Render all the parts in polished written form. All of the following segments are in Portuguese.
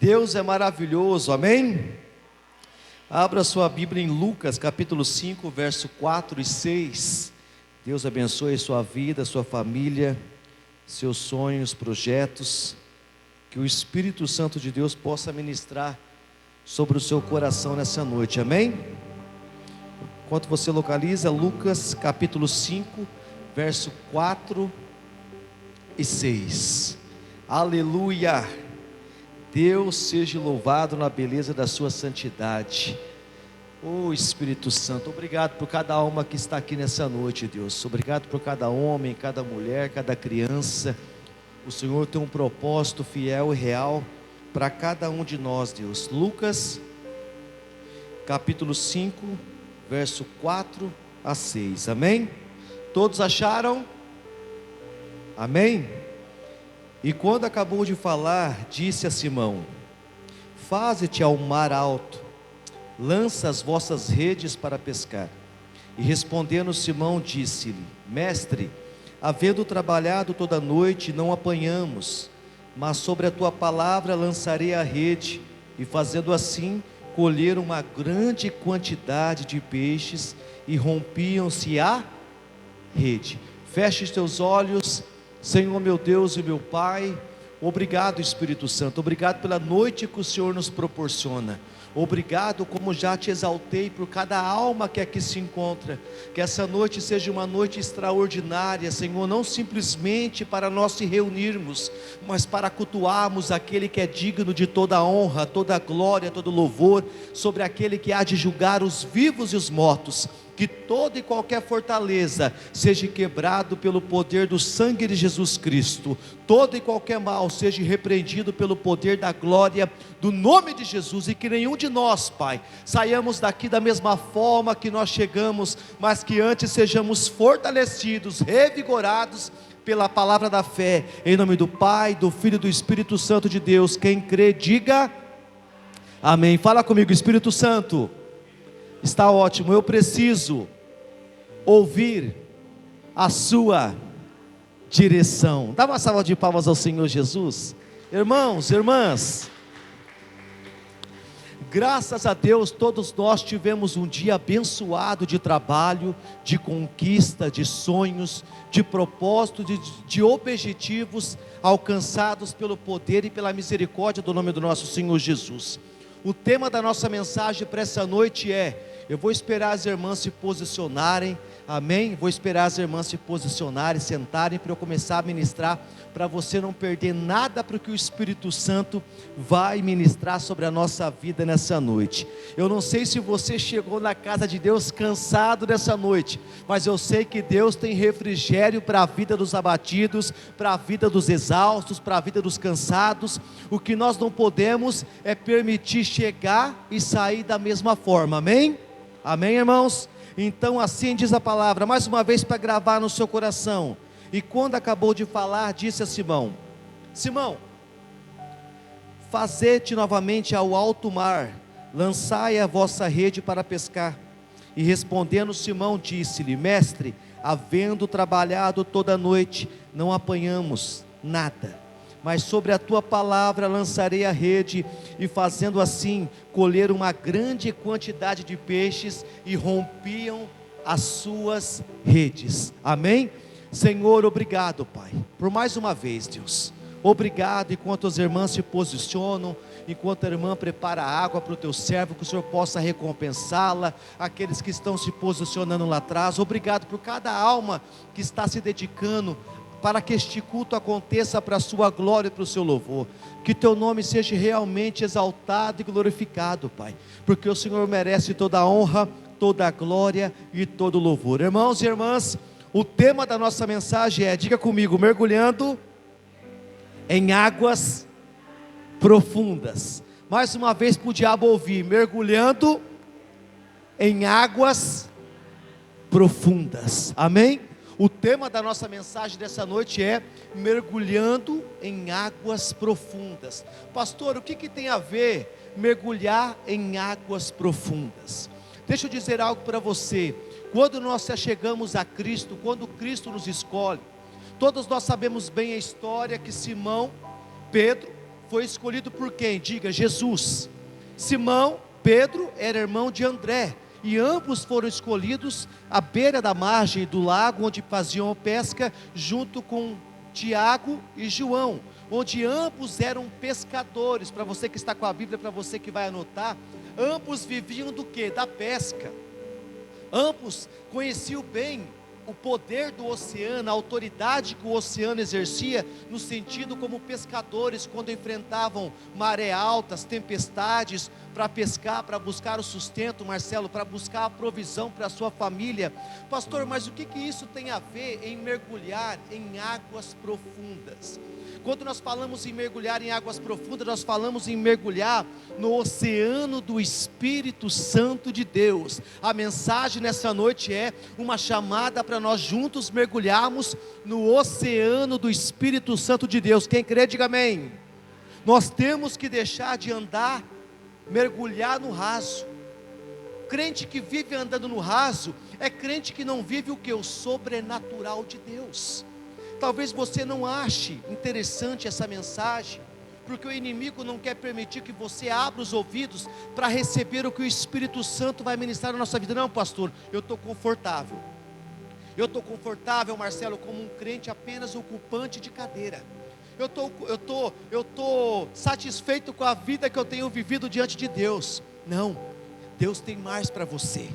Deus é maravilhoso, amém? Abra sua Bíblia em Lucas capítulo 5, verso 4 e 6. Deus abençoe sua vida, sua família, seus sonhos, projetos. Que o Espírito Santo de Deus possa ministrar sobre o seu coração nessa noite, amém? Enquanto você localiza, Lucas capítulo 5, verso 4 e 6. Aleluia! Deus seja louvado na beleza da sua santidade. Oh Espírito Santo, obrigado por cada alma que está aqui nessa noite, Deus. Obrigado por cada homem, cada mulher, cada criança. O Senhor tem um propósito fiel e real para cada um de nós, Deus. Lucas capítulo 5, verso 4 a 6, amém? Todos acharam? Amém? E quando acabou de falar, disse a Simão: faze-te ao mar alto, lança as vossas redes para pescar. E respondendo Simão, disse-lhe: mestre, havendo trabalhado toda a noite, não apanhamos, mas sobre a tua palavra lançarei a rede. E fazendo assim, colheram uma grande quantidade de peixes, e rompiam-se a rede. Feche os teus olhos. Senhor meu Deus e meu Pai, obrigado Espírito Santo, obrigado pela noite que o Senhor nos proporciona. Obrigado, como já te exaltei, por cada alma que aqui se encontra. Que essa noite seja uma noite extraordinária, Senhor, não simplesmente para nós se reunirmos, mas para cultuarmos aquele que é digno de toda a honra, toda a glória, todo o louvor, sobre aquele que há de julgar os vivos e os mortos. Que toda e qualquer fortaleza seja quebrado pelo poder do sangue de Jesus Cristo. Todo e qualquer mal seja repreendido pelo poder da glória do nome de Jesus. E que nenhum de nós, Pai, saiamos daqui da mesma forma que nós chegamos, mas que antes sejamos fortalecidos, revigorados pela palavra da fé. Em nome do Pai, do Filho e do Espírito Santo de Deus. Quem crê, diga amém. Fala comigo, Espírito Santo. Está ótimo, eu preciso ouvir a sua direção. Dá uma salva de palmas ao Senhor Jesus. Irmãos, irmãs, graças a Deus todos nós tivemos um dia abençoado de trabalho, de conquista, de sonhos, de propósito, de objetivos alcançados pelo poder e pela misericórdia do nome do nosso Senhor Jesus. O tema da nossa mensagem para essa noite é: eu vou esperar as irmãs se posicionarem, amém? Vou esperar as irmãs se posicionarem, sentarem, para eu começar a ministrar, para você não perder nada, porque o Espírito Santo vai ministrar sobre a nossa vida nessa noite. Eu não sei se você chegou na casa de Deus cansado nessa noite, mas eu sei que Deus tem refrigério para a vida dos abatidos, para a vida dos exaustos, para a vida dos cansados. O que nós não podemos é permitir chegar e sair da mesma forma, amém? Amém, irmãos? Então assim diz a palavra, mais uma vez para gravar no seu coração. E quando acabou de falar, disse a Simão: Simão, fazete novamente ao alto mar, lançai a vossa rede para pescar. E respondendo Simão, disse-lhe: mestre, havendo trabalhado toda a noite, não apanhamos nada, mas sobre a tua palavra lançarei a rede. E fazendo assim, colheram uma grande quantidade de peixes, e rompiam as suas redes. Amém? Senhor, obrigado, Pai, por mais uma vez, Deus. Obrigado, enquanto as irmãs se posicionam, enquanto a irmã prepara a água para o teu servo, que o Senhor possa recompensá-la, aqueles que estão se posicionando lá atrás. Obrigado por cada alma que está se dedicando para que este culto aconteça para a sua glória e para o seu louvor. Que teu nome seja realmente exaltado e glorificado, Pai, porque o Senhor merece toda a honra, toda a glória e todo o louvor. Irmãos e irmãs, o tema da nossa mensagem é, diga comigo, mergulhando em águas profundas. Mais uma vez para o diabo ouvir: mergulhando em águas profundas, amém? O tema da nossa mensagem dessa noite é mergulhando em águas profundas. Pastor, o que tem a ver mergulhar em águas profundas? Deixa eu dizer algo para você. Quando nós chegamos a Cristo, quando Cristo nos escolhe, todos nós sabemos bem a história que Simão, Pedro, foi escolhido por quem? Diga, Jesus. Simão, Pedro, era irmão de André, e ambos foram escolhidos à beira da margem do lago, onde faziam pesca, junto com Tiago e João, onde ambos eram pescadores. Para você que está com a Bíblia, para você que vai anotar, ambos viviam do que? Da pesca. Ambos conheciam bem o poder do oceano, a autoridade que o oceano exercia, no sentido como pescadores, quando enfrentavam maré altas, tempestades, para pescar, para buscar o sustento, Marcelo, para buscar a provisão para a sua família. Pastor, mas o que isso tem a ver em mergulhar em águas profundas? Quando nós falamos em mergulhar em águas profundas, nós falamos em mergulhar no oceano do Espírito Santo de Deus. A mensagem nessa noite é uma chamada para nós juntos mergulharmos no oceano do Espírito Santo de Deus. Quem crê, diga amém. Nós temos que deixar de andar, mergulhar no raso. Crente que vive andando no raso é crente que não vive o que? O sobrenatural de Deus. Talvez você não ache interessante essa mensagem, porque o inimigo não quer permitir que você abra os ouvidos para receber o que o Espírito Santo vai ministrar na nossa vida. Não, pastor, eu estou confortável. Eu estou confortável, Marcelo, como um crente apenas ocupante de cadeira. Eu estou satisfeito com a vida que eu tenho vivido diante de Deus. Não, Deus tem mais para você.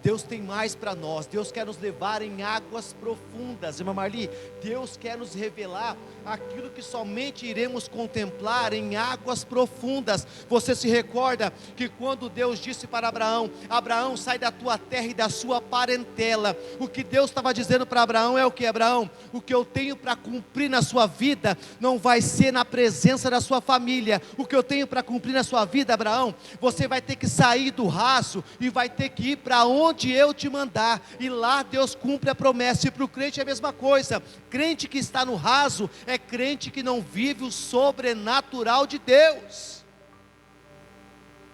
Deus tem mais para nós. Deus quer nos levar em águas profundas, irmã Marli. Deus quer nos revelar aquilo que somente iremos contemplar em águas profundas. Você se recorda que quando Deus disse para Abraão: Abraão, sai da tua terra e da sua parentela. O que Deus estava dizendo para Abraão é o que? Abraão, o que eu tenho para cumprir na sua vida não vai ser na presença da sua família. O que eu tenho para cumprir na sua vida, Abraão, você vai ter que sair do raso e vai ter que ir para onde eu te mandar, e lá Deus cumpre a promessa. E para o crente é a mesma coisa. Crente que está no raso é crente que não vive o sobrenatural de Deus.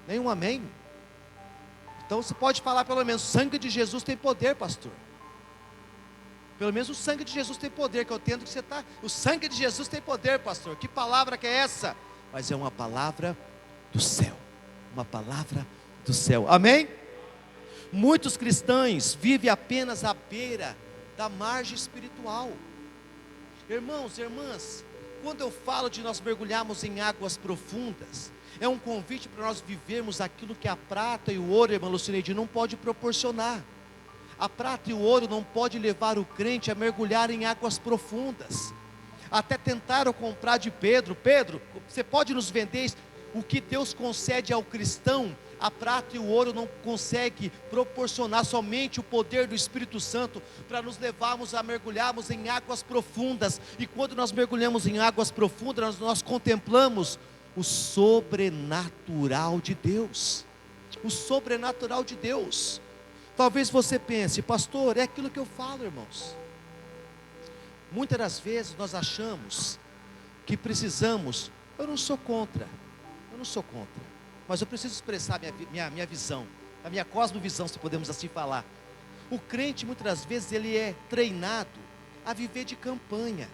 Nenhum amém? Então você pode falar pelo menos: o sangue de Jesus tem poder, pastor. Pelo menos o sangue de Jesus tem poder, que eu entendo que você está. O sangue de Jesus tem poder, pastor. Que palavra que é essa? Mas é uma palavra do céu. Uma palavra do céu. Amém? Muitos cristãos vivem apenas à beira da margem espiritual. Irmãos e irmãs, quando eu falo de nós mergulharmos em águas profundas, é um convite para nós vivermos aquilo que a prata e o ouro, irmã Lucineide, não pode proporcionar. A prata e o ouro não pode levar o crente a mergulhar em águas profundas. Até tentaram comprar de Pedro: Pedro, você pode nos vender isso? O que Deus concede ao cristão, a prata e o ouro não consegue proporcionar. Somente o poder do Espírito Santo para nos levarmos a mergulharmos em águas profundas. E quando nós mergulhamos em águas profundas, nós contemplamos o sobrenatural de Deus. O sobrenatural de Deus. Talvez você pense: pastor, é aquilo que eu falo, irmãos. Muitas das vezes nós achamos que precisamos. Eu não sou contra, mas eu preciso expressar minha visão, a minha cosmovisão, se podemos assim falar. O crente muitas das vezes ele é treinado a viver de campanha,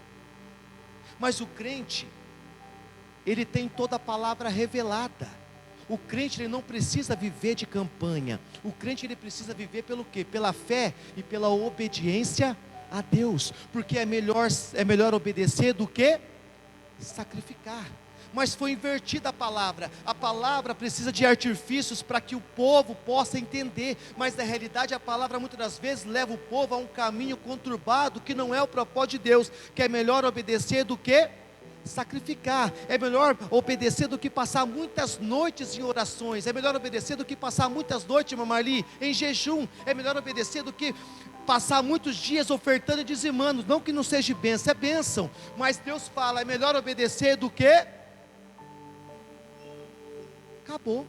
mas o crente, ele tem toda a palavra revelada. O crente ele não precisa viver de campanha. O crente ele precisa viver pelo quê? Pela fé e pela obediência a Deus, porque é melhor obedecer do que sacrificar. Mas foi invertida a palavra precisa de artifícios para que o povo possa entender, mas na realidade a palavra muitas das vezes leva o povo a um caminho conturbado, que não é o propósito de Deus, que é melhor obedecer do que sacrificar, é melhor obedecer do que passar muitas noites em orações, é melhor obedecer do que passar muitas noites, irmã Marli, em jejum, é melhor obedecer do que passar muitos dias ofertando e dizimando. Não que não seja bênção, é bênção, mas Deus fala, é melhor obedecer do que... Acabou.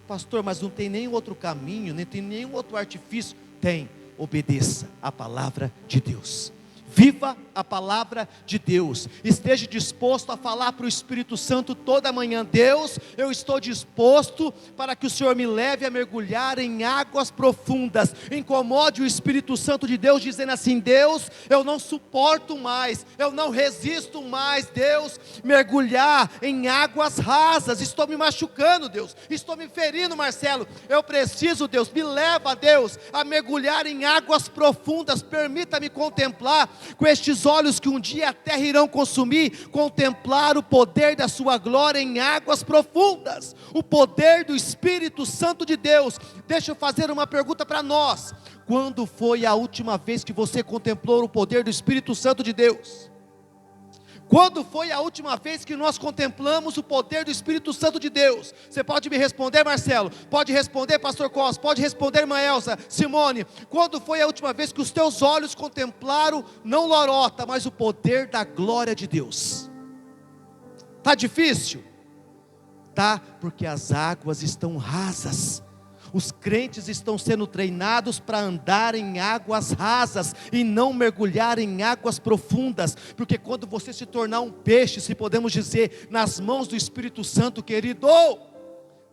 Pastor, mas não tem nenhum outro caminho, nem tem nenhum outro artifício. Tem, obedeça a palavra de Deus. Viva a palavra de Deus. Esteja disposto a falar para o Espírito Santo toda manhã: Deus, eu estou disposto para que o Senhor me leve a mergulhar em águas profundas. Incomode o Espírito Santo de Deus, dizendo assim: Deus, eu não suporto mais, eu não resisto mais, Deus, mergulhar em águas rasas. Estou me machucando, Deus, estou me ferindo, Marcelo. Eu preciso, Deus, me leva, Deus, a mergulhar em águas profundas. Permita-me contemplar com estes olhos que um dia a terra irão consumir, contemplar o poder da sua glória em águas profundas, o poder do Espírito Santo de Deus. Deixa eu fazer uma pergunta para nós: quando foi a última vez que você contemplou o poder do Espírito Santo de Deus? Quando foi a última vez que nós contemplamos o poder do Espírito Santo de Deus? Você pode me responder, Marcelo? Pode responder, pastor Costa? Pode responder, irmã Elza, Simone? Quando foi a última vez que os teus olhos contemplaram, não lorota, mas o poder da glória de Deus? Está difícil? Tá, porque as águas estão rasas. Os crentes estão sendo treinados para andar em águas rasas e não mergulhar em águas profundas, porque quando você se tornar um peixe, se podemos dizer, nas mãos do Espírito Santo, querido,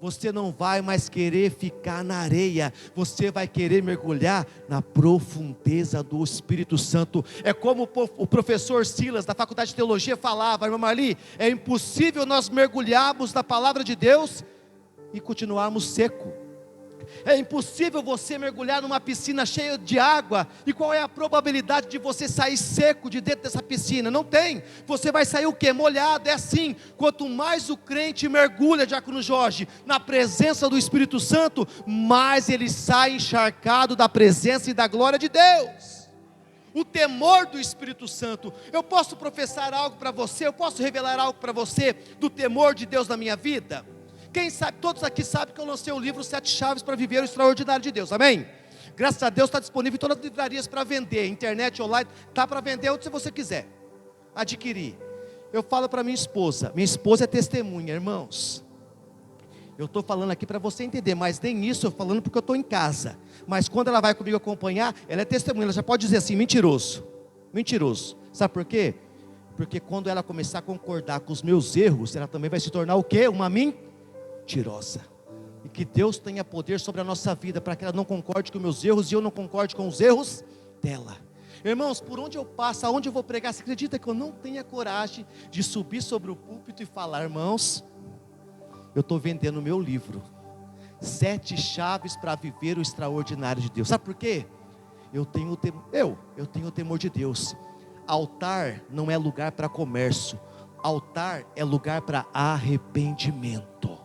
você não vai mais querer ficar na areia, você vai querer mergulhar na profundeza do Espírito Santo. É como o professor Silas da faculdade de teologia falava, irmã Marli: é impossível nós mergulharmos na palavra de Deus e continuarmos seco. É impossível você mergulhar numa piscina cheia de água, e qual é a probabilidade de você sair seco de dentro dessa piscina? Não tem. Você vai sair o quê? Molhado. É assim, quanto mais o crente mergulha, diácono Jorge, na presença do Espírito Santo, mais ele sai encharcado da presença e da glória de Deus. O temor do Espírito Santo. Eu posso professar algo para você, eu posso revelar algo para você do temor de Deus na minha vida? Quem sabe, todos aqui sabem que eu lancei o livro 7 Chaves para Viver o Extraordinário de Deus, amém? Graças a Deus está disponível em todas as livrarias para vender, internet, online, está para vender onde você quiser adquirir. Eu falo para minha esposa é testemunha, irmãos. Eu estou falando aqui para você entender, mas nem isso eu falando porque eu estou em casa. Mas quando ela vai comigo acompanhar, ela é testemunha, ela já pode dizer assim: mentiroso, mentiroso. Sabe por quê? Porque quando ela começar a concordar com os meus erros, ela também vai se tornar o quê? Uma mentirosa. E que Deus tenha poder sobre a nossa vida, para que ela não concorde com meus erros e eu não concorde com os erros dela. Irmãos, por onde eu passo, aonde eu vou pregar, você acredita que eu não tenho coragem de subir sobre o púlpito e falar: irmãos, eu estou vendendo o meu livro, 7 chaves para viver o extraordinário de Deus. Sabe por quê? Eu tenho o temor de Deus. Altar não é lugar para comércio, altar é lugar para arrependimento.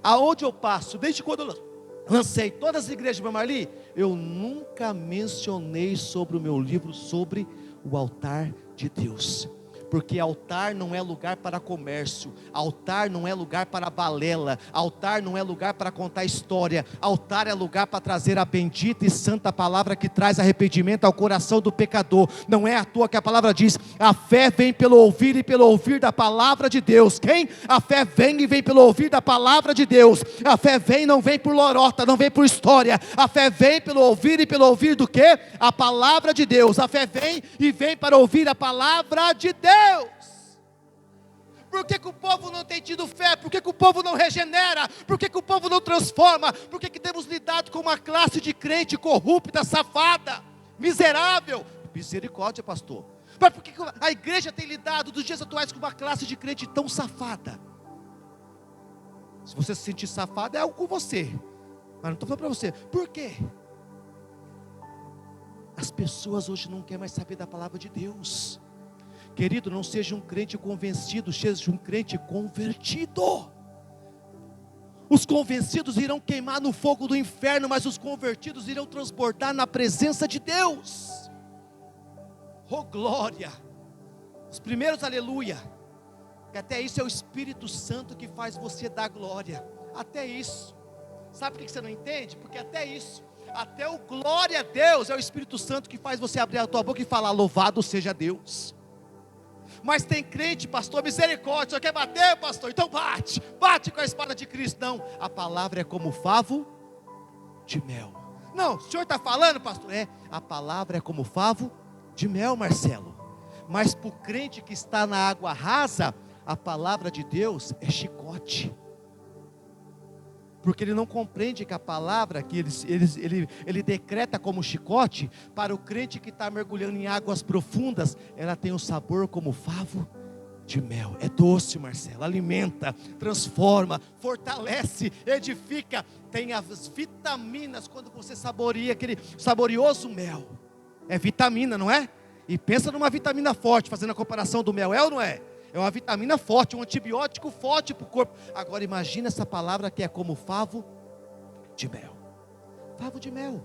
Aonde eu passo, desde quando eu lancei todas as igrejas de Marli, eu nunca mencionei sobre o meu livro, sobre o altar de Deus. Porque altar não é lugar para comércio, altar não é lugar para balela, altar não é lugar para contar história, altar é lugar para trazer a bendita e santa palavra que traz arrependimento ao coração do pecador. Não é à toa que a palavra diz: a fé vem pelo ouvir e pelo ouvir da palavra de Deus. Quem? A fé vem e vem pelo ouvir da palavra de Deus. A fé vem, não vem por lorota, não vem por história, a fé vem pelo ouvir e pelo ouvir do que? A palavra de Deus. A fé vem e vem para ouvir a palavra de Deus. Por que o povo não tem tido fé? Por que o povo não regenera? Por que o povo não transforma? Por que temos lidado com uma classe de crente corrupta, safada, miserável? Misericórdia, pastor. Mas por que a igreja tem lidado dos dias atuais com uma classe de crente tão safada? Se você se sentir safado, é algo com você, mas não estou falando para você. Por quê? As pessoas hoje não querem mais saber da palavra de Deus. Querido, não seja um crente convencido, seja um crente convertido. Os convencidos irão queimar no fogo do inferno, mas os convertidos irão transbordar na presença de Deus. Oh glória! Os primeiros aleluia, que até isso é o Espírito Santo que faz você dar glória, até isso. Sabe por que você não entende? Porque até isso, até o glória a Deus é o Espírito Santo que faz você abrir a tua boca e falar: louvado seja Deus. Mas tem crente, pastor, misericórdia, só quer bater, pastor, então bate com a espada de Cristo. Não, a palavra é como favo de mel. Não, o senhor está falando, pastor? A palavra é como favo de mel, Marcelo. Mas para o crente que está na água rasa, a palavra de Deus é chicote. Porque ele não compreende que a palavra que ele decreta como chicote, para o crente que está mergulhando em águas profundas, ela tem um sabor como favo de mel. É doce, Marcelo, alimenta, transforma, fortalece, edifica, tem as vitaminas quando você saboreia aquele saborioso mel. É vitamina, não é? E pensa numa vitamina forte, fazendo a comparação do mel, é ou não é? É uma vitamina forte, um antibiótico forte para o corpo. Agora imagina essa palavra que é como favo de mel. Favo de mel.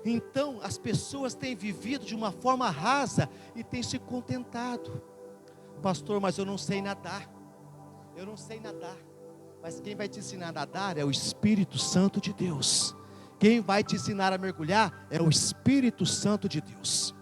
Então as pessoas têm vivido de uma forma rasa e têm se contentado. Pastor, mas eu não sei nadar. Eu não sei nadar. Mas quem vai te ensinar a nadar é o Espírito Santo de Deus. Quem vai te ensinar a mergulhar é o Espírito Santo de Deus.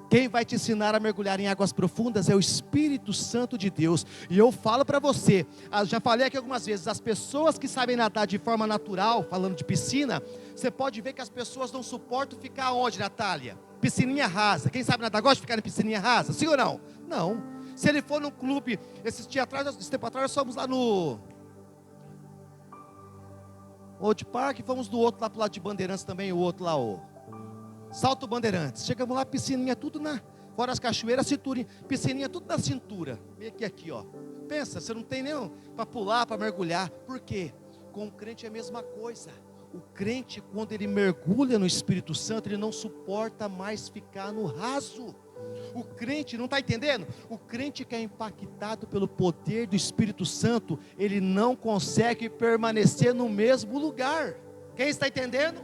Quem vai te ensinar a mergulhar em águas profundas é o Espírito Santo de Deus. E eu falo para você, já falei aqui algumas vezes, as pessoas que sabem nadar de forma natural, falando de piscina, você pode ver que as pessoas não suportam ficar onde, Natália? Piscininha rasa. Quem sabe nadar gosta de ficar em piscininha rasa? Sim ou não? Não. Se ele for num clube, esse tempo atrás, nós fomos lá no Old Park, fomos do outro lá pro lado de Bandeirantes também, o outro lá, o Salto Bandeirantes. Chegamos lá, piscininha tudo fora as cachoeiras, cinturinha, piscininha tudo na cintura, meio que aqui, ó. Pensa, você não tem nem para pular, para mergulhar. Por quê? Com o crente é a mesma coisa. O crente, quando ele mergulha no Espírito Santo, ele não suporta mais ficar no raso. O crente, não está entendendo? O crente que é impactado pelo poder do Espírito Santo, ele não consegue permanecer no mesmo lugar. Quem está entendendo?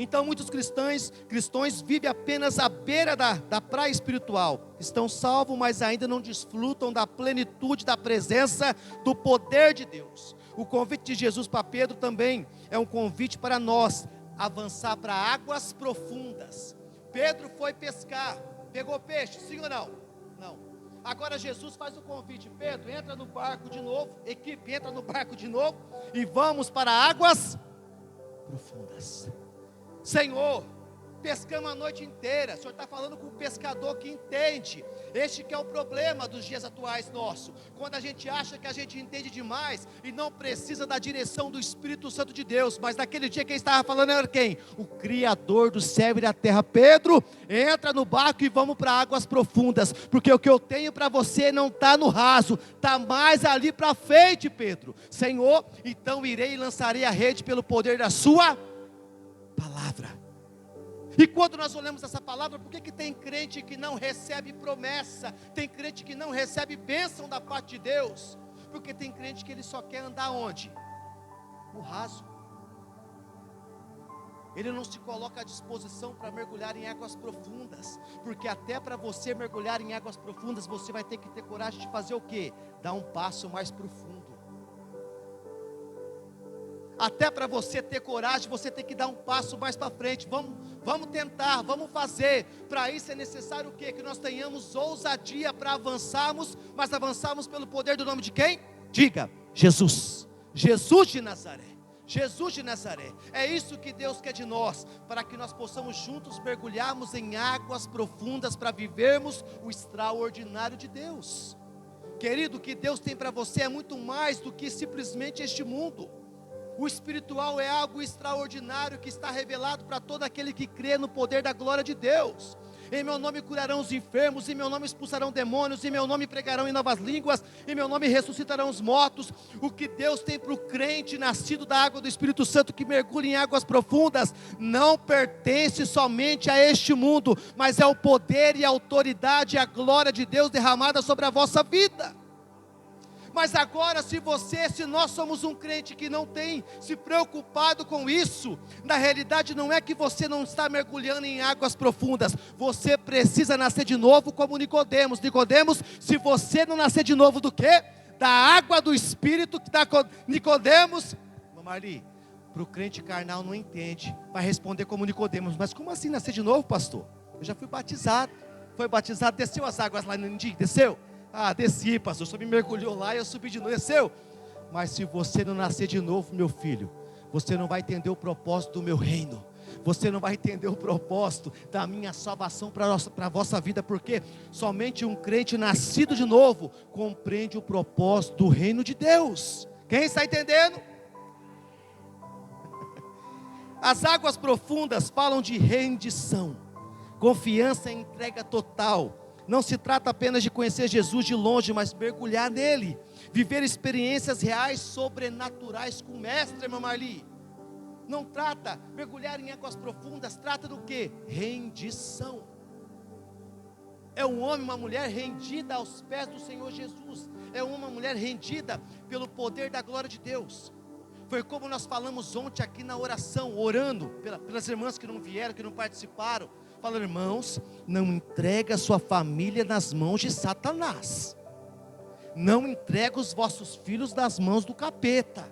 Então muitos cristãos vivem apenas à beira da praia espiritual. Estão salvos, mas ainda não desfrutam da plenitude da presença do poder de Deus. O convite de Jesus para Pedro também é um convite para nós, avançar para águas profundas. Pedro foi pescar, pegou peixe, sim ou não? Não. Agora Jesus faz o convite: Pedro, entra no barco de novo, equipe, entra no barco de novo, e vamos para águas profundas. Senhor, pescamos a noite inteira. O Senhor está falando com o pescador que entende. Este que é o problema dos dias atuais nossos. Quando a gente acha que a gente entende demais e não precisa da direção do Espírito Santo de Deus. Mas naquele dia quem estava falando era quem? O Criador do céu e da terra. Pedro, entra no barco e vamos para águas profundas. Porque o que eu tenho para você não está no raso, está mais ali para frente, Pedro. Senhor, então irei e lançarei a rede pelo poder da sua palavra. E quando nós olhamos essa palavra, por que tem crente que não recebe promessa? Tem crente que não recebe bênção da parte de Deus? Porque tem crente que ele só quer andar onde? No raso. Ele não se coloca à disposição para mergulhar em águas profundas. Porque até para você mergulhar em águas profundas, você vai ter que ter coragem de fazer o quê? Dar um passo mais profundo. Até para você ter coragem, você tem que dar um passo mais para frente. Vamos tentar, vamos fazer. Para isso é necessário o quê? Que nós tenhamos ousadia para avançarmos, mas avançarmos pelo poder do nome de quem? Diga, Jesus. Jesus de Nazaré. Jesus de Nazaré. É isso que Deus quer de nós, para que nós possamos juntos mergulharmos em águas profundas, para vivermos o extraordinário de Deus. Querido, o que Deus tem para você é muito mais do que simplesmente este mundo. O espiritual é algo extraordinário que está revelado para todo aquele que crê no poder da glória de Deus. Em meu nome curarão os enfermos, em meu nome expulsarão demônios, em meu nome pregarão em novas línguas, em meu nome ressuscitarão os mortos. O que Deus tem para o crente nascido da água do Espírito Santo, que mergulha em águas profundas, não pertence somente a este mundo, mas é o poder e a autoridade e a glória de Deus derramada sobre a vossa vida. Mas agora, se nós somos um crente que não tem se preocupado com isso, na realidade não é que você não está mergulhando em águas profundas, você precisa nascer de novo como Nicodemos. Nicodemos, se você não nascer de novo do quê? Da água do Espírito que dá Nicodemos. Marli, para o crente carnal não entende, vai responder como Nicodemos: mas como assim nascer de novo, pastor? Eu já fui batizado, foi batizado, desceu as águas lá no Indim, desceu? Ah, desci, pastor, só me mergulhou lá e eu subi de novo, desceu. Mas se você não nascer de novo, meu filho, você não vai entender o propósito do meu reino. você não vai entender o propósito da minha salvação para a vossa vida, porque somente um crente nascido de novo compreende o propósito do reino de Deus. Quem está entendendo? As águas profundas falam de rendição, confiança e entrega total. Não se trata apenas de conhecer Jesus de longe, mas mergulhar nele, viver experiências reais, sobrenaturais com o mestre, irmã Marli. Não trata, mergulhar em águas profundas, trata do que? Rendição. É um homem, uma mulher rendida aos pés do Senhor Jesus. É uma mulher rendida pelo poder da glória de Deus. Foi como nós falamos ontem aqui na oração, orando pelas irmãs que não vieram, que não participaram. Falando, irmãos, não entrega a sua família nas mãos de Satanás. Não entrega os vossos filhos nas mãos do capeta.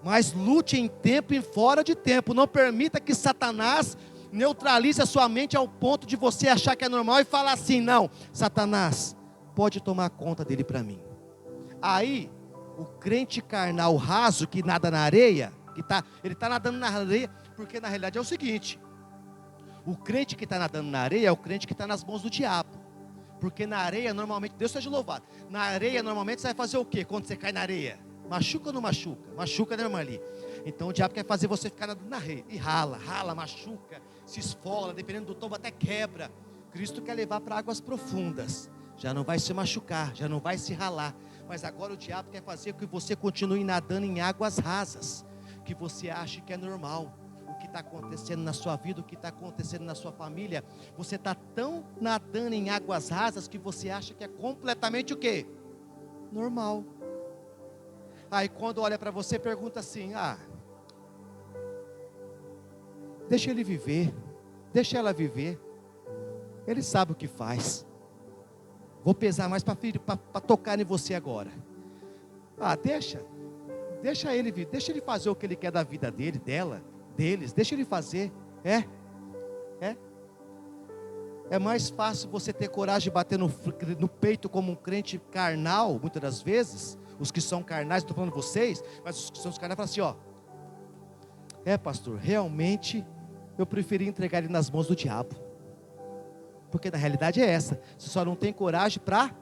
Mas lute em tempo e fora de tempo. Não permita que Satanás neutralize a sua mente ao ponto de você achar que é normal e falar assim, não, Satanás, pode tomar conta dele para mim. Aí, o crente carnal raso que nada na areia, ele está nadando na areia, porque na realidade é o seguinte, o crente que está nadando na areia é o crente que está nas mãos do diabo, porque na areia normalmente, Deus seja louvado, na areia normalmente você vai fazer o que quando você cai na areia? Machuca ou não machuca? Machuca, né, irmã ali? Então o diabo quer fazer você ficar nadando na areia, e rala, machuca, se esfola, dependendo do tombo até quebra. Cristo quer levar para águas profundas, já não vai se machucar, já não vai se ralar. Mas agora o diabo quer fazer com que você continue nadando em águas rasas, que você ache que é normal. O que está acontecendo na sua vida, o que está acontecendo na sua família, você está tão nadando em águas rasas, que você acha que é completamente o quê? Normal. Aí quando olha para você, pergunta assim, deixa ele viver, deixa ela viver, ele sabe o que faz. Vou pesar mais para tocar em você agora. Deixa ele vir, deixa ele fazer o que ele quer da vida dele, deles, deixa ele fazer. É mais fácil você ter coragem de bater no peito como um crente carnal, muitas das vezes, os que são carnais, não estou falando vocês, mas os que são os carnais falam assim, pastor, realmente eu preferi entregar ele nas mãos do diabo. Porque na realidade é essa, você só não tem coragem para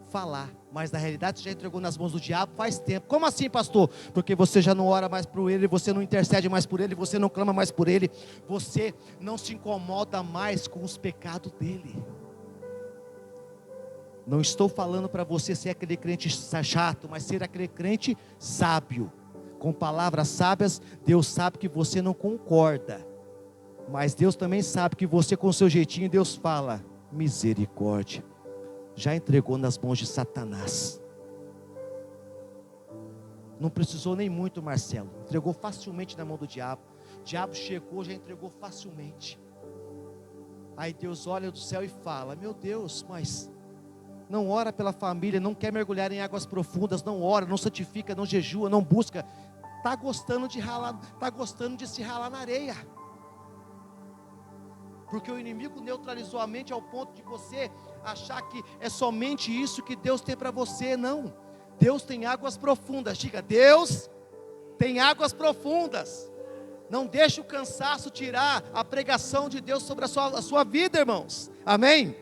falar, mas na realidade você já entregou nas mãos do diabo faz tempo. Como assim, pastor? Porque você já não ora mais por ele, você não intercede mais por ele, você não clama mais por ele, você não se incomoda mais com os pecados dele. Não estou falando para você ser aquele crente chato, mas ser aquele crente sábio, com palavras sábias. Deus sabe que você não concorda, mas Deus também sabe que você com o seu jeitinho, Deus fala, misericórdia, já entregou nas mãos de Satanás. Não precisou nem muito, Marcelo, entregou facilmente na mão do diabo. O diabo chegou, já entregou facilmente. Aí Deus olha do céu e fala, meu Deus, mas não ora pela família, não quer mergulhar em águas profundas, não ora, não santifica, não jejua, não busca, está gostando de ralar, está gostando de se ralar na areia. Porque o inimigo neutralizou a mente ao ponto de você achar que é somente isso que Deus tem para você. Não, Deus tem águas profundas. Diga, Deus tem águas profundas. Não deixe o cansaço tirar a pregação de Deus sobre a sua vida, irmãos. Amém?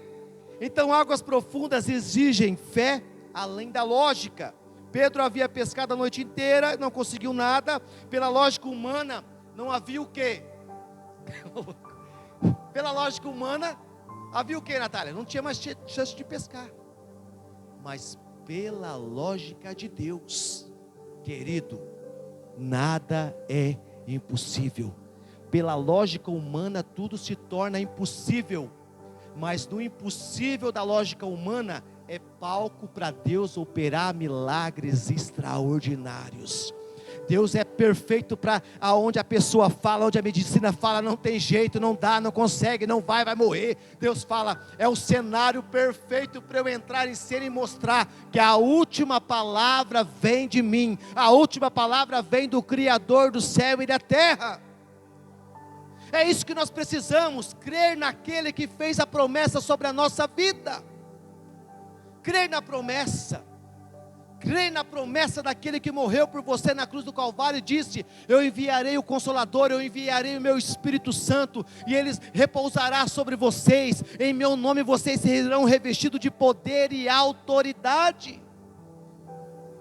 Então águas profundas exigem fé além da lógica. Pedro havia pescado a noite inteira, não conseguiu nada. Pela lógica humana, não havia o quê? Pela lógica humana, havia o que, Natália? Não tinha mais chance de pescar. Mas pela lógica de Deus, querido, nada é impossível. Pela lógica humana, tudo se torna impossível. Mas no impossível da lógica humana, é palco para Deus operar milagres extraordinários. Deus é perfeito para aonde a pessoa fala, onde a medicina fala, não tem jeito, não dá, não consegue, não vai morrer. Deus fala, é o cenário perfeito para eu entrar em cena e mostrar que a última palavra vem de mim, a última palavra vem do Criador do céu e da terra. É isso que nós precisamos, crer naquele que fez a promessa sobre a nossa vida, crer na promessa. Crê na promessa daquele que morreu por você na cruz do Calvário e disse: eu enviarei o Consolador, eu enviarei o meu Espírito Santo, e ele repousará sobre vocês, em meu nome vocês serão revestidos de poder e autoridade.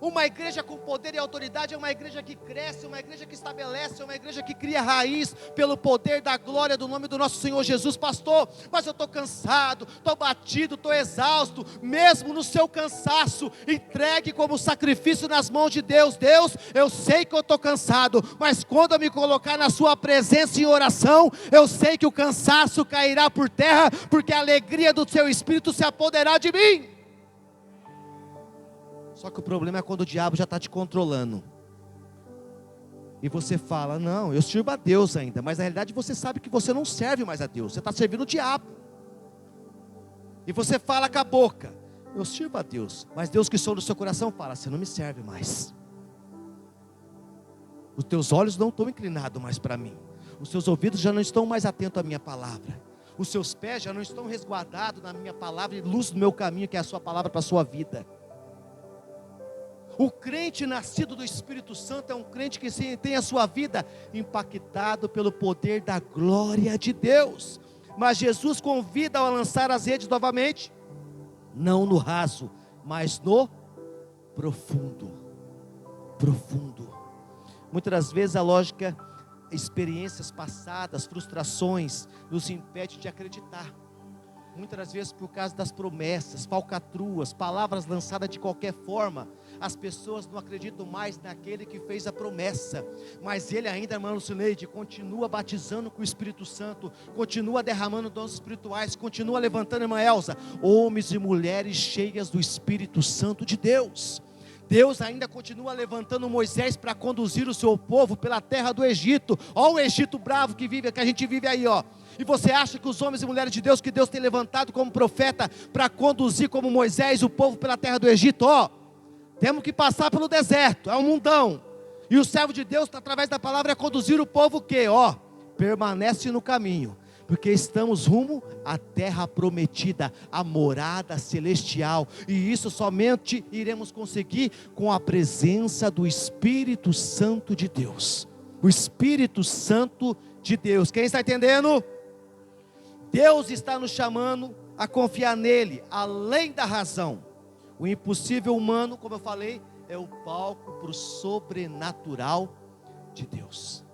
Uma igreja com poder e autoridade é uma igreja que cresce, uma igreja que estabelece, uma igreja que cria raiz pelo poder da glória do nome do nosso Senhor Jesus. Pastor, mas eu estou cansado, estou batido, estou exausto. Mesmo no seu cansaço, entregue como sacrifício nas mãos de Deus. Deus, eu sei que eu estou cansado, mas quando eu me colocar na sua presença em oração, eu sei que o cansaço cairá por terra, porque a alegria do seu Espírito se apoderará de mim. Só que o problema é quando o diabo já está te controlando. E você fala: não, eu sirvo a Deus ainda. Mas na realidade você sabe que você não serve mais a Deus. Você está servindo o diabo. E você fala com a boca: eu sirvo a Deus. Mas Deus que sonda o seu coração fala: você não me serve mais. Os teus olhos não estão inclinados mais para mim. Os seus ouvidos já não estão mais atentos à minha palavra. Os seus pés já não estão resguardados na minha palavra e luz do meu caminho, que é a sua palavra para a sua vida. O crente nascido do Espírito Santo é um crente que tem a sua vida impactado pelo poder da glória de Deus. Mas Jesus convida-o a lançar as redes novamente, não no raso, mas no profundo. Profundo. Muitas das vezes a lógica, experiências passadas, frustrações, nos impede de acreditar. Muitas das vezes por causa das promessas, falcatruas, palavras lançadas de qualquer forma, as pessoas não acreditam mais naquele que fez a promessa. Mas ele ainda, irmã Lucineide, continua batizando com o Espírito Santo, continua derramando dons espirituais, continua levantando, irmã Elza, homens e mulheres cheias do Espírito Santo de Deus. Deus ainda continua levantando Moisés para conduzir o seu povo pela terra do Egito. Ó, o Egito bravo que a gente vive aí, ó. E você acha que os homens e mulheres de Deus, que Deus tem levantado como profeta, para conduzir como Moisés o povo pela terra do Egito, ó, temos que passar pelo deserto, é um mundão. E o servo de Deus, através da palavra, é conduzir o povo o quê? Ó, permanece no caminho, porque estamos rumo à terra prometida, a morada celestial, e isso somente iremos conseguir com a presença do Espírito Santo de Deus. O Espírito Santo de Deus, quem está entendendo? Deus está nos chamando a confiar nele, além da razão. O impossível humano, como eu falei, é o palco para o sobrenatural de Deus.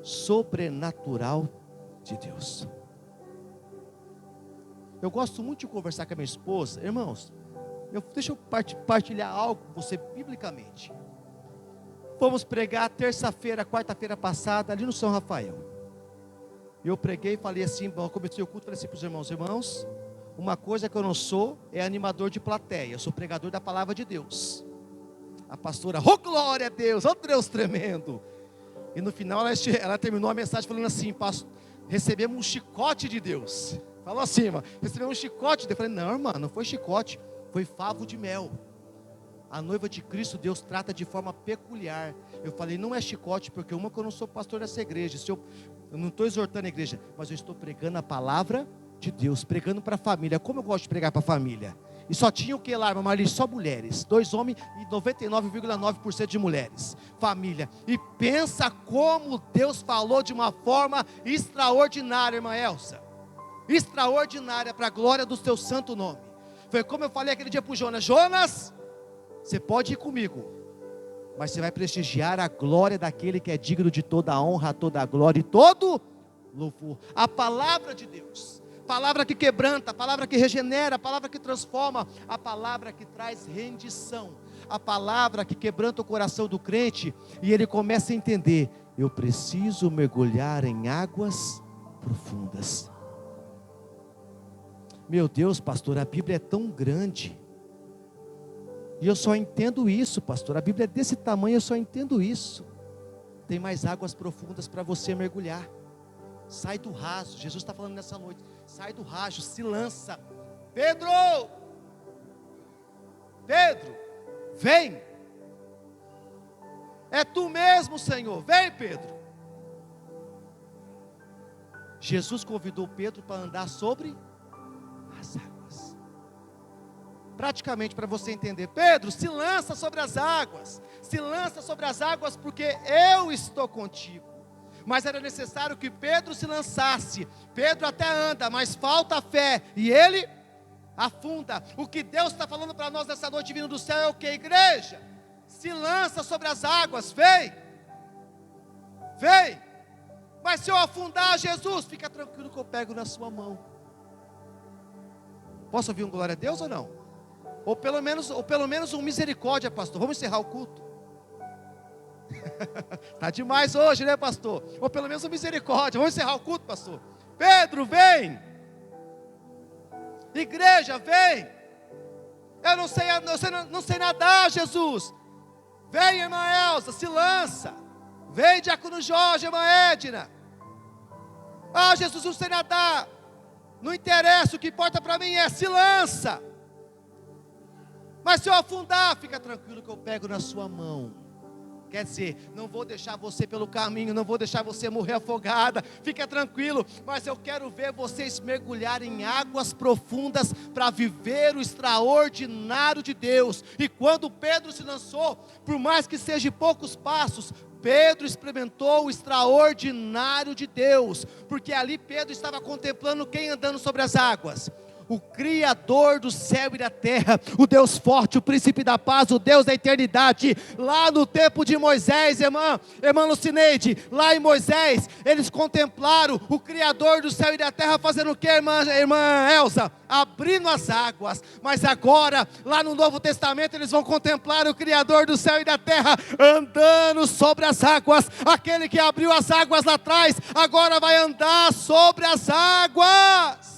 Sobrenatural de Deus. Eu gosto muito de conversar com a minha esposa. Irmãos, deixa eu partilhar algo com você biblicamente. Fomos pregar terça-feira, quarta-feira passada, ali no São Rafael. Eu preguei e falei assim, eu comecei o culto, falei assim para os irmãos, uma coisa que eu não sou é animador de plateia, eu sou pregador da palavra de Deus. A pastora, oh glória a Deus, oh Deus tremendo. E no final ela terminou a mensagem falando assim: recebemos um chicote de Deus. Falou assim, recebemos um chicote de Deus. Eu falei: não, irmã, não foi chicote, foi favo de mel. A noiva de Cristo, Deus trata de forma peculiar. Eu falei: não é chicote, porque uma que eu não sou pastor dessa igreja, eu não estou exortando a igreja, mas eu estou pregando a palavra de Deus, pregando para a família. Como eu gosto de pregar para a família. E só tinha o que lá, Marli? Só mulheres, 2 homens e 99,9% de mulheres, família. E pensa como Deus falou de uma forma extraordinária, irmã Elsa, extraordinária, para a glória do seu santo nome. Foi como eu falei aquele dia para o Jonas: Jonas, você pode ir comigo, mas você vai prestigiar a glória daquele que é digno de toda a honra, toda a glória e todo louvor. A palavra de Deus, palavra que quebranta, a palavra que regenera, a palavra que transforma, a palavra que traz rendição, a palavra que quebranta o coração do crente, e ele começa a entender: eu preciso mergulhar em águas profundas. Meu Deus, pastor, a Bíblia é tão grande, e eu só entendo isso, pastor, a Bíblia é desse tamanho, eu só entendo isso. Tem mais águas profundas para você mergulhar. Sai do raso. Jesus está falando nessa noite: sai do raso, se lança. Pedro, vem. É tu mesmo, Senhor, vem, Pedro. Jesus convidou Pedro para andar sobre as águas. praticamente para você entender. Pedro, se lança sobre as águas. Se lança sobre as águas porque eu estou contigo. Mas era necessário que Pedro se lançasse. Pedro até anda, mas falta fé. E ele afunda. O que Deus está falando para nós nessa noite vindo do céu é o que, igreja? Se lança sobre as águas, vem. Vem. Mas se eu afundar, Jesus, fica tranquilo que eu pego na sua mão. Posso ouvir um glória a Deus ou não? Ou pelo menos um misericórdia, pastor. Vamos encerrar o culto. Tá demais hoje, né, pastor? Ou pelo menos um misericórdia. Vamos encerrar o culto, pastor. Pedro, vem. Igreja, vem. Eu não sei nadar, Jesus. Vem, irmã Elza, se lança. Vem, diácono Jorge, irmã Edna. Ah, Jesus, não sei nadar. Não interessa, o que importa para mim é se lança. Mas se eu afundar, fica tranquilo que eu pego na sua mão. Quer dizer, não vou deixar você pelo caminho, não vou deixar você morrer afogada, fica tranquilo, mas eu quero ver vocês mergulharem em águas profundas para viver o extraordinário de Deus. E quando Pedro se lançou, por mais que seja poucos passos, Pedro experimentou o extraordinário de Deus, porque ali Pedro estava contemplando quem andando sobre as águas? O Criador do céu e da terra, o Deus forte, o príncipe da paz, o Deus da eternidade. Lá no tempo de Moisés, irmã Lucineide, lá em Moisés, eles contemplaram o Criador do céu e da terra fazendo o que, irmã Elza? Abrindo as águas. Mas agora, lá no Novo Testamento, eles vão contemplar o Criador do céu e da terra andando sobre as águas. Aquele que abriu as águas lá atrás, agora vai andar sobre as águas.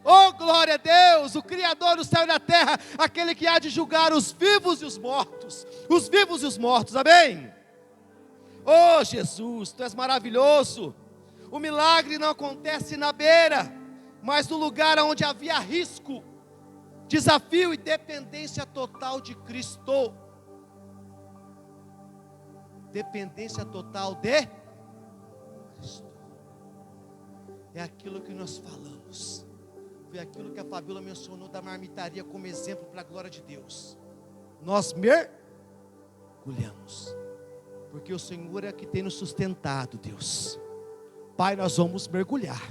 Oh, glória a Deus, o Criador do céu e da terra, aquele que há de julgar os vivos e os mortos, amém? Oh, Jesus, Tu és maravilhoso. O milagre não acontece na beira, mas no lugar onde havia risco, desafio e dependência total de Cristo. Dependência total de Cristo. É aquilo que nós falamos. Foi aquilo que a Fabíola mencionou da marmitaria como exemplo para a glória de Deus. Nós mergulhamos, porque o Senhor é que tem nos sustentado, Deus. Pai, nós vamos mergulhar.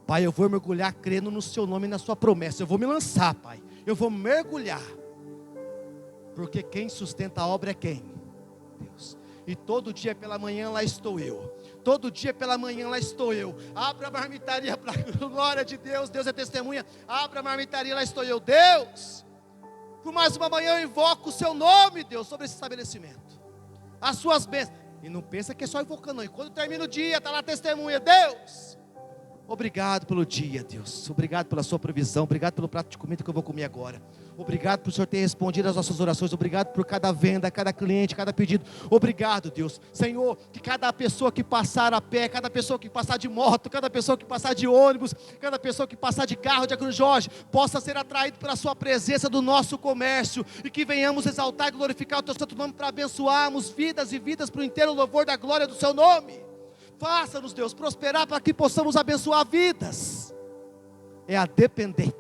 Pai, eu vou mergulhar crendo no Seu nome e na Sua promessa. Eu vou me lançar, Pai. Eu vou mergulhar. Porque quem sustenta a obra é quem? Deus. E todo dia pela manhã lá estou eu. Todo dia pela manhã lá estou eu. Abra a marmitaria para a glória de Deus. Deus é testemunha. Abra a marmitaria, lá estou eu. Deus, por mais uma manhã eu invoco o Seu nome, Deus, sobre esse estabelecimento. As Suas bênçãos. E não pensa que é só invocando, não. E quando termina o dia, está lá a testemunha. Deus, obrigado pelo dia, Deus. Obrigado pela Sua provisão. Obrigado pelo prato de comida que eu vou comer agora. Obrigado por o Senhor ter respondido às nossas orações. Obrigado por cada venda, cada cliente, cada pedido. Obrigado, Deus. Senhor, que cada pessoa que passar a pé, cada pessoa que passar de moto, cada pessoa que passar de ônibus, cada pessoa que passar de carro, diácono Jorge, possa ser atraído pela Sua presença do nosso comércio. E que venhamos exaltar e glorificar o Teu santo nome para abençoarmos vidas e vidas para o inteiro louvor da glória do Seu nome. Faça-nos, Deus, prosperar para que possamos abençoar vidas. É a dependência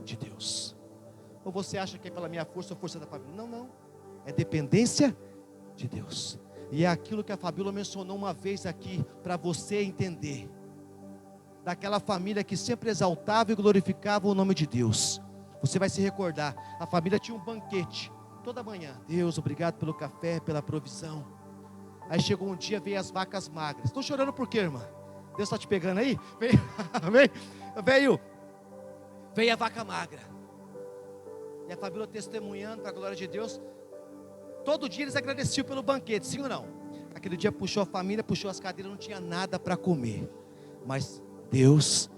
de Deus. Ou você acha que é pela minha força ou força da Fabíola? Não, não. É dependência de Deus. E é aquilo que a Fabíola mencionou uma vez aqui, para você entender. Daquela família que sempre exaltava e glorificava o nome de Deus. Você vai se recordar, a família tinha um banquete toda manhã. Deus, obrigado pelo café, pela provisão. Aí chegou um dia, veio as vacas magras. Estou chorando por quê, irmã? Deus está te pegando aí? Veio a vaca magra. E a Fabíola testemunhando para a glória de Deus. Todo dia eles agradeciam pelo banquete, sim ou não? Aquele dia puxou a família, puxou as cadeiras, não tinha nada para comer. Mas Deus,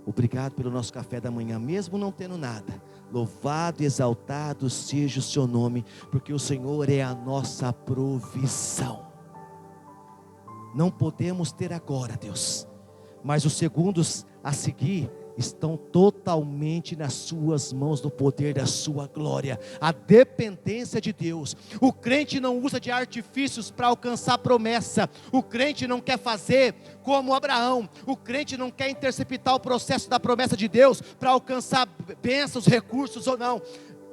obrigado pelo nosso café da manhã, mesmo não tendo nada. Louvado e exaltado seja o Seu nome, porque o Senhor é a nossa provisão. Não podemos ter agora, Deus, mas os segundos a seguir estão totalmente nas suas mãos, no poder da sua glória, a dependência de Deus. O crente não usa de artifícios para alcançar promessa, o crente não quer fazer como Abraão, o crente não quer interceptar o processo da promessa de Deus para alcançar bênçãos, recursos ou não.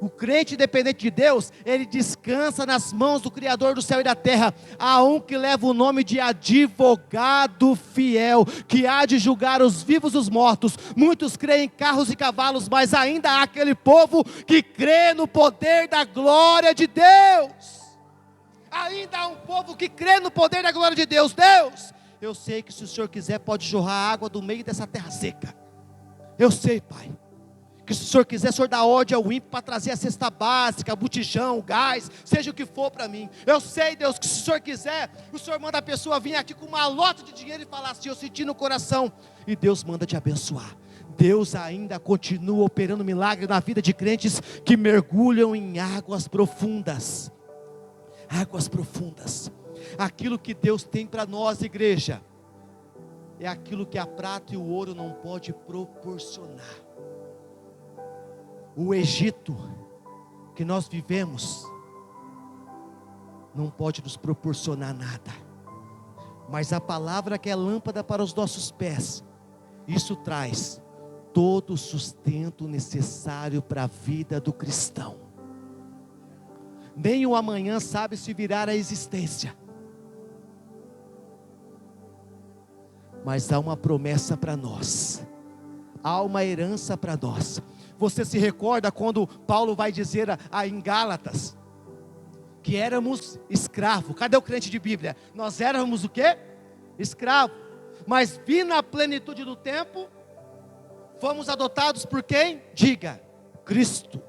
O crente dependente de Deus, ele descansa nas mãos do Criador do céu e da terra. Há um que leva o nome de advogado fiel, que há de julgar os vivos e os mortos. Muitos creem em carros e cavalos, mas ainda há aquele povo que crê no poder da glória de Deus. Ainda há um povo que crê no poder da glória de Deus. Deus, eu sei que se o Senhor quiser pode jorrar água do meio dessa terra seca. Eu sei, Pai, que se o Senhor quiser, o Senhor dá ordem ao ímpio para trazer a cesta básica, botijão, gás, seja o que for para mim. Eu sei, Deus, que se o Senhor quiser, o Senhor manda a pessoa vir aqui com uma lota de dinheiro e falar assim: eu senti no coração, e Deus manda te abençoar. Deus ainda continua operando milagre na vida de crentes que mergulham em águas profundas. Águas profundas. Aquilo que Deus tem para nós, igreja, é aquilo que a prata e o ouro não pode proporcionar. O Egito que nós vivemos não pode nos proporcionar nada, mas a palavra que é lâmpada para os nossos pés, isso traz todo o sustento necessário para a vida do cristão. Nem o amanhã sabe se virar a existência, mas há uma promessa para nós, há uma herança para nós. Você se recorda quando Paulo vai dizer em Gálatas, que éramos escravos? Cadê o crente de Bíblia? Nós éramos o quê? Escravo. Mas vindo a plenitude do tempo, fomos adotados por quem? Diga, Cristo.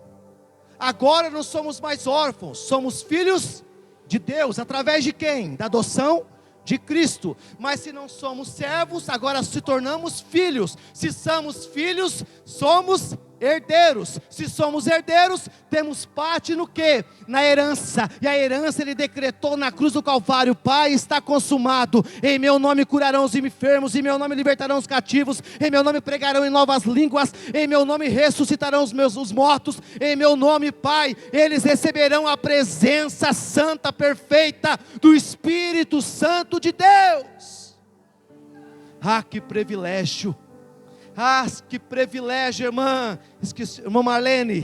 Agora não somos mais órfãos, somos filhos de Deus. Através de quem? Da adoção de Cristo. Mas se não somos servos, agora se tornamos filhos. Se somos filhos, somos herdeiros. Se somos herdeiros, temos parte no quê? Na herança. E a herança ele decretou na cruz do Calvário: Pai, está consumado. Em meu nome curarão os enfermos, em meu nome libertarão os cativos, em meu nome pregarão em novas línguas, em meu nome ressuscitarão os mortos, em meu nome, Pai, eles receberão a presença santa, perfeita do Espírito Santo de Deus. Ah, que privilégio! Ah, que privilégio, irmã. Esqueci, irmã Marlene.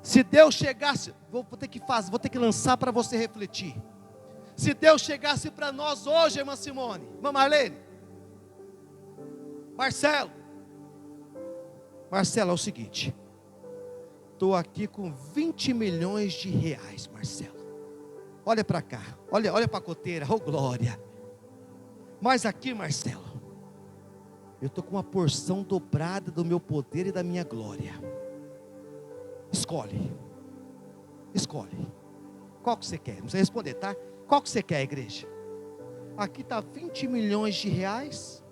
Se Deus chegasse, vou ter que lançar para você refletir. Se Deus chegasse para nós hoje, irmã Simone, irmã Marlene, Marcelo, é o seguinte: estou aqui com 20 milhões de reais, Marcelo. Olha para cá, olha para a coteira, oh glória. Mas aqui, Marcelo, eu estou com uma porção dobrada do meu poder e da minha glória. Escolhe. Qual que você quer? Não precisa responder, tá? Qual que você quer, igreja? Aqui está 20 milhões de reais.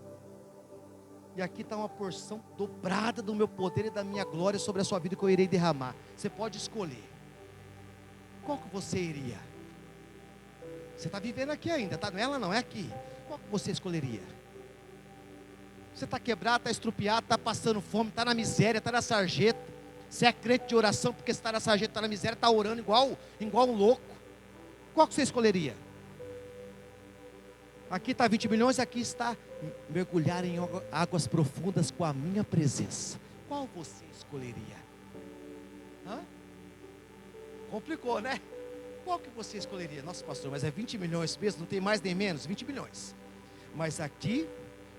E aqui está uma porção dobrada do meu poder e da minha glória sobre a sua vida que eu irei derramar. Você pode escolher. Qual que você iria? Você está vivendo aqui ainda, tá? Não é ela não, é aqui. Qual que você escolheria? Você está quebrado, está estrupiado, está passando fome, está na miséria, está na sarjeta. Você é crente de oração porque você está na sarjeta, está na miséria, está orando igual um louco. Qual que você escolheria? Aqui está 20 milhões, aqui está mergulhar em águas profundas com a minha presença. Qual você escolheria? Complicou, né? Qual que você escolheria? Nossa, pastor, mas é 20 milhões mesmo, não tem mais nem menos, 20 milhões. Mas aqui,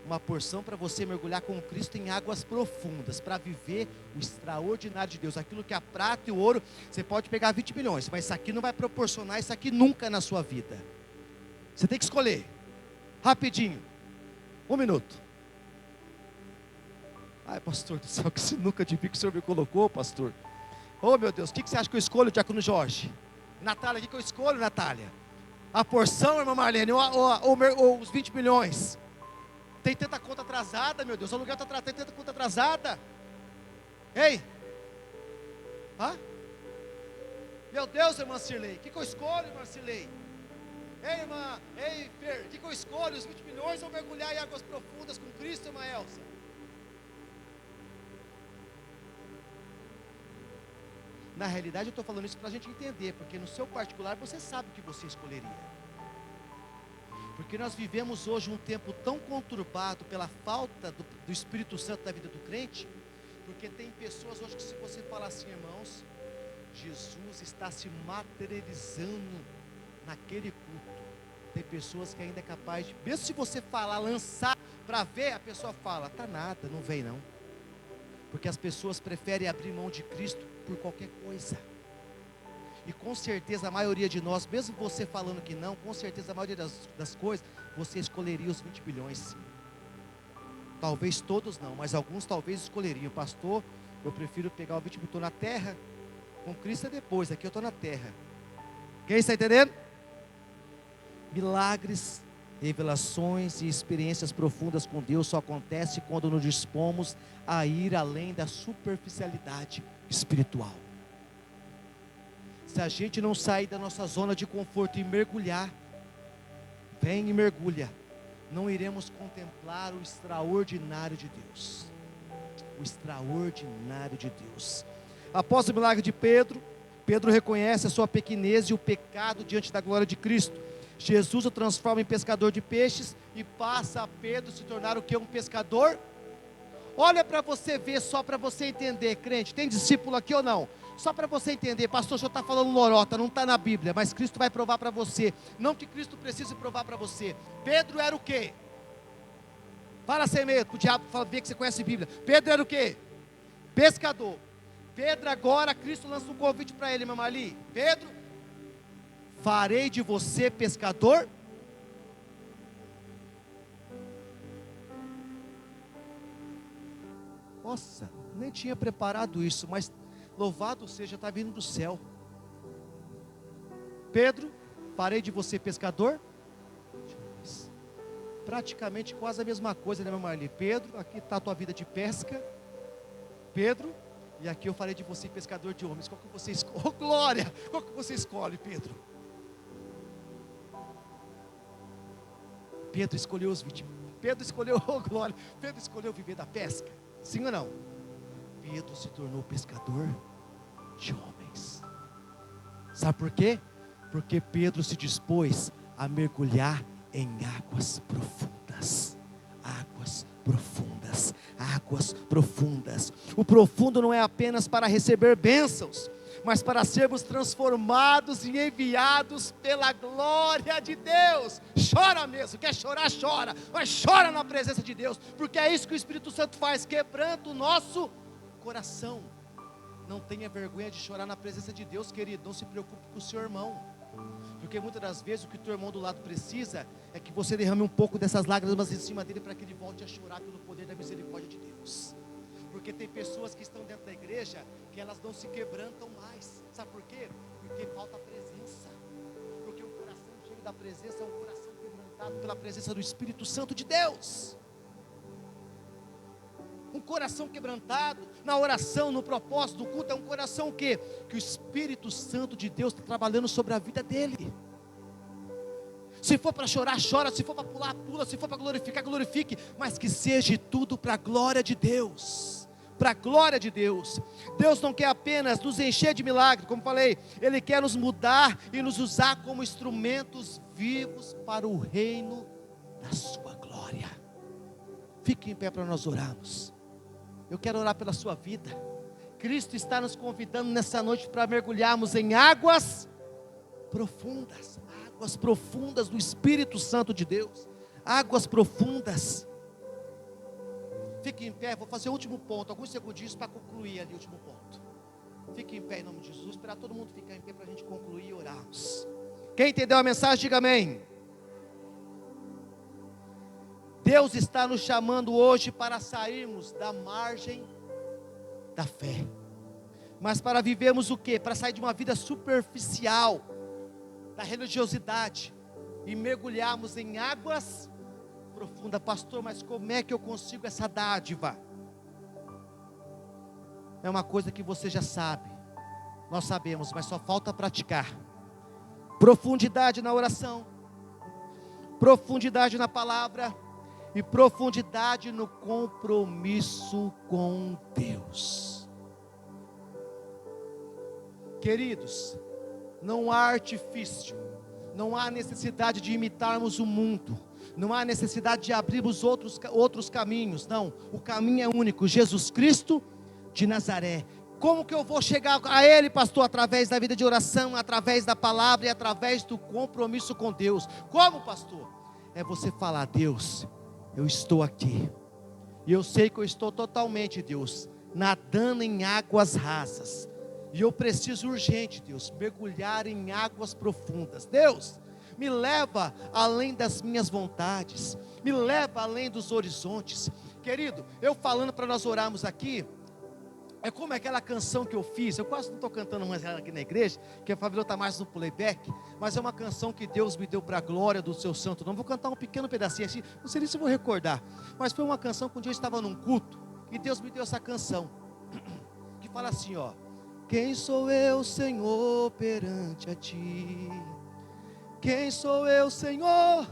uma porção para você mergulhar com Cristo em águas profundas, para viver o extraordinário de Deus. Aquilo que a prata e o ouro, você pode pegar 20 milhões, mas isso aqui não vai proporcionar isso aqui nunca na sua vida. Você tem que escolher, rapidinho, 1 minuto. Ai, pastor do céu, que sinuca de bico que o senhor me colocou, pastor. Oh meu Deus, o que você acha que eu escolho, Diácono Jorge? Natália, o que eu escolho, Natália? A porção, irmã Marlene, ou os 20 milhões? Tem tanta conta atrasada, meu Deus, o aluguel está atrasado, tem tanta conta atrasada. Ei, meu Deus, irmã Cirlei, o que eu escolho, irmã Cirlei? Ei, irmã, ei, Fer, o que eu escolho? Os 20 milhões ou mergulhar em águas profundas com Cristo, irmã Elsa? Na realidade, eu estou falando isso para a gente entender, porque no seu particular você sabe o que você escolheria. Porque nós vivemos hoje um tempo tão conturbado pela falta do Espírito Santo na vida do crente, porque tem pessoas hoje que, se você falar assim, irmãos, Jesus está se materializando naquele culto. Tem pessoas que ainda é capaz de, mesmo se você falar, lançar para ver, a pessoa fala, tá nada, não vem não. Porque as pessoas preferem abrir mão de Cristo por qualquer coisa. E com certeza a maioria de nós, mesmo você falando que não, com certeza a maioria das coisas, você escolheria os 20 bilhões sim. Talvez todos não, mas alguns talvez escolheriam. Pastor, eu prefiro pegar o 20 bilhões, estou na terra, com Cristo é depois, aqui eu estou na terra. Quem está entendendo? Milagres, revelações e experiências profundas com Deus só acontecem quando nos dispomos a ir além da superficialidade espiritual. Se a gente não sair da nossa zona de conforto e mergulhar, vem e mergulha, não iremos contemplar o extraordinário de Deus. O extraordinário de Deus. Após o milagre de Pedro, Pedro reconhece a sua pequenez e o pecado diante da glória de Cristo. Jesus o transforma em pescador de peixes e passa a Pedro se tornar o que? Um pescador? Olha para você ver, só para você entender, crente, tem discípulo aqui ou não? Só para você entender, pastor, o senhor está falando lorota, não está na Bíblia, mas Cristo vai provar para você. Não que Cristo precise provar para você. Pedro era o quê? Fala sem medo, o diabo fala, vê que você conhece a Bíblia. Pedro era o quê? Pescador. Pedro agora, Cristo lança um convite para ele, mamãe ali. Pedro, farei de você pescador? Nossa, nem tinha preparado isso, mas louvado seja, está vindo do céu. Pedro, farei de você pescador? Praticamente quase a mesma coisa, né, mamãe ali? Pedro, aqui está a tua vida de pesca. Pedro, e aqui eu farei de você pescador de homens. Qual que você escolhe? Oh, glória! Qual que você escolhe, Pedro? Pedro escolheu os 20. Pedro escolheu, oh glória, Pedro escolheu viver da pesca. Sim ou não? Pedro se tornou pescador de homens. Sabe por quê? Porque Pedro se dispôs a mergulhar em águas profundas. Águas profundas. Águas profundas. O profundo não é apenas para receber bênçãos, mas para sermos transformados e enviados pela glória de Deus. Chora mesmo, quer chorar, chora, mas chora na presença de Deus, porque é isso que o Espírito Santo faz, quebrando o nosso coração. Não tenha vergonha de chorar na presença de Deus, querido, não se preocupe com o seu irmão, porque muitas das vezes o que o teu irmão do lado precisa, é que você derrame um pouco dessas lágrimas em cima dele, para que ele volte a chorar pelo poder da misericórdia de Deus. Porque tem pessoas que estão dentro da igreja, que elas não se quebrantam mais. Sabe por quê? Porque falta presença. Porque um coração cheio da presença é um coração quebrantado pela presença do Espírito Santo de Deus. Um coração quebrantado na oração, no propósito, no culto, é um coração o quê? Que o Espírito Santo de Deus está trabalhando sobre a vida dele. Se for para chorar, chora. Se for para pular, pula. Se for para glorificar, glorifique. Mas que seja tudo para a glória de Deus. Para a glória de Deus. Deus não quer apenas nos encher de milagres, como falei, Ele quer nos mudar e nos usar como instrumentos vivos para o reino da sua glória. Fique em pé para nós orarmos. Eu quero orar pela sua vida. Cristo está nos convidando nessa noite para mergulharmos em águas profundas. Águas profundas do Espírito Santo de Deus. Águas profundas. Fique em pé, vou fazer o último ponto, alguns segundinhos para concluir ali o último ponto. Fique em pé em nome de Jesus, esperar todo mundo ficar em pé para a gente concluir e orarmos. Quem entendeu a mensagem, diga amém. Deus está nos chamando hoje para sairmos da margem da fé. Mas para vivermos o quê? Para sair de uma vida superficial, da religiosidade, e mergulharmos em águas profunda. Pastor, mas como é que eu consigo essa dádiva? É uma coisa que você já sabe, nós sabemos, mas só falta praticar. Profundidade na oração, profundidade na palavra e profundidade no compromisso com Deus. Queridos, não há artifício, não há necessidade de imitarmos o mundo, não há necessidade de abrirmos outros caminhos, não, o caminho é único, Jesus Cristo de Nazaré. Como que eu vou chegar a Ele, pastor? Através da vida de oração, através da palavra e através do compromisso com Deus. Como, pastor? É você falar: Deus, eu estou aqui, e eu sei que eu estou totalmente, Deus, nadando em águas rasas, e eu preciso urgente, Deus, mergulhar em águas profundas. Deus, me leva além das minhas vontades, me leva além dos horizontes. Querido, eu falando para nós orarmos aqui, é como aquela canção que eu fiz. Eu quase não estou cantando mais ela aqui na igreja, que a Fabíola está mais no playback, mas é uma canção que Deus me deu para a glória do seu santo nome. Vou cantar um pequeno pedacinho assim, não sei nem se eu vou recordar, mas foi uma canção que um dia eu estava num culto, e Deus me deu essa canção, que fala assim, ó: quem sou eu, Senhor, perante a Ti? Quem sou eu, Senhor,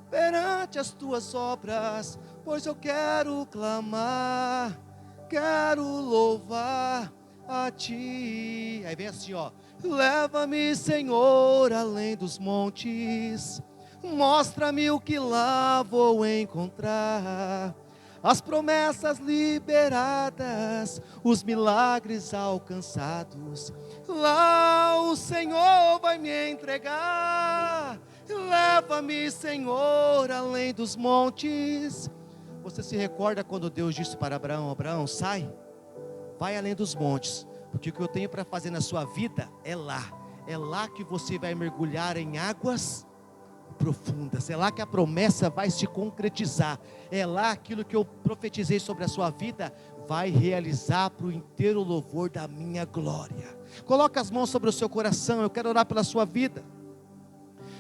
perante as Tuas obras? Pois eu quero clamar, quero louvar a Ti. Aí vem assim, ó: leva-me, Senhor, além dos montes, mostra-me o que lá vou encontrar, as promessas liberadas, os milagres alcançados, lá o Senhor vai me entregar. Leva-me, Senhor, além dos montes. Você se recorda quando Deus disse para Abraão: Abraão, sai, vai além dos montes, porque o que eu tenho para fazer na sua vida é lá que você vai mergulhar em águas profundas, é lá que a promessa vai se concretizar, é lá aquilo que eu profetizei sobre a sua vida vai realizar para o inteiro louvor da minha glória. Coloca as mãos sobre o seu coração, eu quero orar pela sua vida.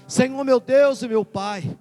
Senhor, meu Deus e meu Pai,